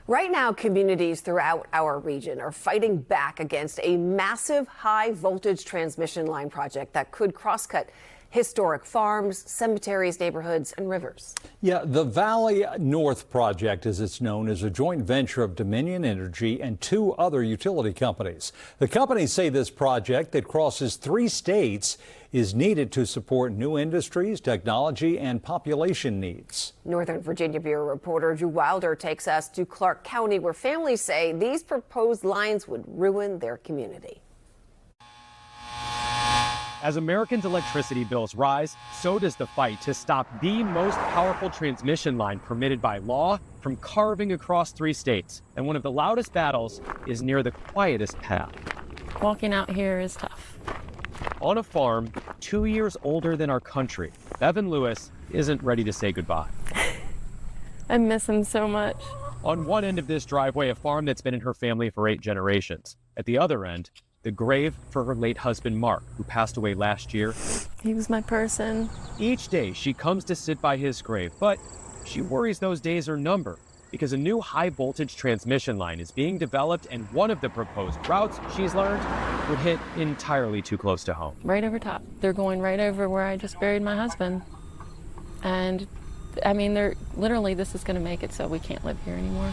Right now, communities throughout our region are fighting back against a massive high voltage transmission line project that could crosscut historic farms, cemeteries, neighborhoods, and rivers. Yeah, the Valley North Project, as it's known, is a joint venture of Dominion Energy and two other utility companies. The companies say this project that crosses 3 states is needed to support new industries, technology, and population needs. Northern Virginia Bureau reporter Drew Wilder takes us to Clarke County, where families say these proposed lines would ruin their community. As Americans' electricity bills rise, so does the fight to stop the most powerful transmission line permitted by law from carving across 3 states. And one of the loudest battles is near the quietest path. Walking out here is tough. On a farm 2 years older than our country, Bevan Lewis isn't ready to say goodbye. I miss him so much. On one end of this driveway, a farm that's been in her family for 8 generations. At the other end, the grave for her late husband, Mark, who passed away last year. He was my person. Each day she comes to sit by his grave, but she worries those days are numbered because a new high voltage transmission line is being developed, and one of the proposed routes, she's learned, would hit entirely too close to home. Right over top. They're going right over where I just buried my husband. And I mean, literally, this is going to make it so we can't live here anymore.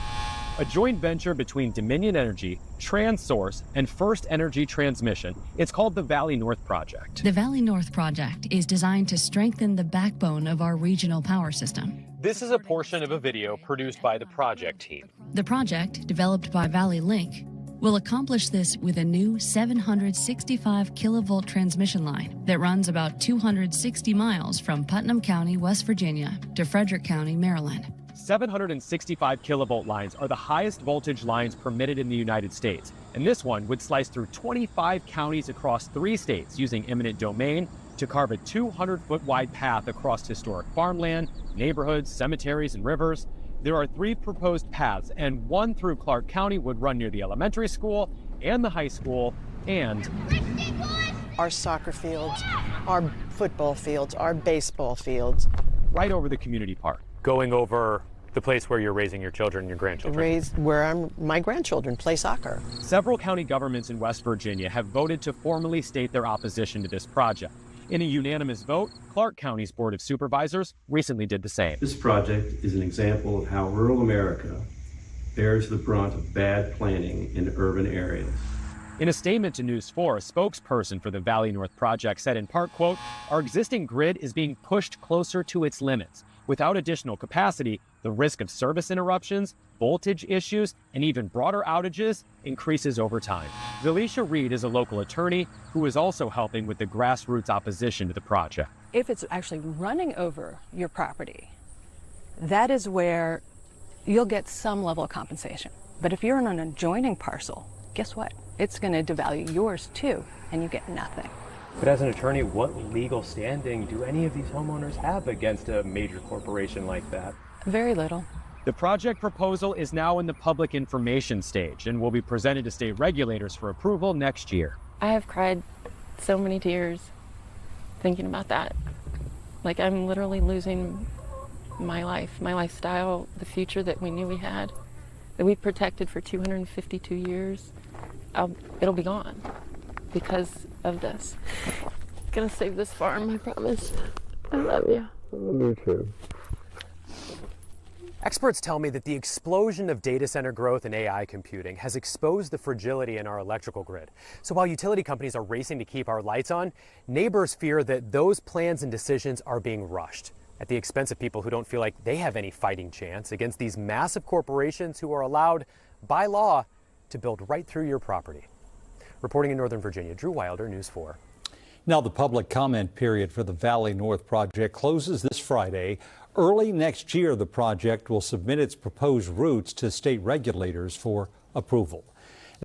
A joint venture between Dominion Energy, TransSource, and First Energy Transmission. It's called the Valley North Project. The Valley North Project is designed to strengthen the backbone of our regional power system. This is a portion of a video produced by the project team. The project, developed by Valley Link, will accomplish this with a new 765 kilovolt transmission line that runs about 260 miles from Putnam County, West Virginia, to Frederick County, Maryland. 765 kilovolt lines are the highest voltage lines permitted in the United States, and this one would slice through 25 counties across 3 states using eminent domain to carve a 200-foot wide path across historic farmland, neighborhoods, cemeteries, and rivers. There are 3 proposed paths, and one through Clarke County would run near the elementary school and the high school, and our soccer fields, our football fields, our baseball fields. Right over the community park, going over the place where you're raising your children and your grandchildren. Where my grandchildren play soccer. Several county governments in West Virginia have voted to formally state their opposition to this project. In a unanimous vote, Clarke County's Board of Supervisors recently did the same. This project is an example of how rural America bears the brunt of bad planning in urban areas. In a statement to News 4, a spokesperson for the Valley North Project said in part, quote, "Our existing grid is being pushed closer to its limits. Without additional capacity, the risk of service interruptions, voltage issues, and even broader outages increases over time." Zelisha Reed is a local attorney who is also helping with the grassroots opposition to the project. If it's actually running over your property, that is where you'll get some level of compensation. But if you're on an adjoining parcel, guess what? It's going to devalue yours too, and you get nothing. But as an attorney, what legal standing do any of these homeowners have against a major corporation like that? Very little. The project proposal is now in the public information stage and will be presented to state regulators for approval next year. I have cried so many tears thinking about that. Like, I'm literally losing my life, my lifestyle, the future that we knew we had, that we protected for 252 years. It'll be gone because of this. I'm gonna save this farm, I promise. I love you. I love you too. Experts tell me that the explosion of data center growth and AI computing has exposed the fragility in our electrical grid. So while utility companies are racing to keep our lights on, neighbors fear that those plans and decisions are being rushed at the expense of people who don't feel like they have any fighting chance against these massive corporations who are allowed by law to build right through your property. Reporting in Northern Virginia, Drew Wilder, News 4. Now the public comment period for the Valley North project closes this Friday. Early next year, the project will submit its proposed routes to state regulators for approval.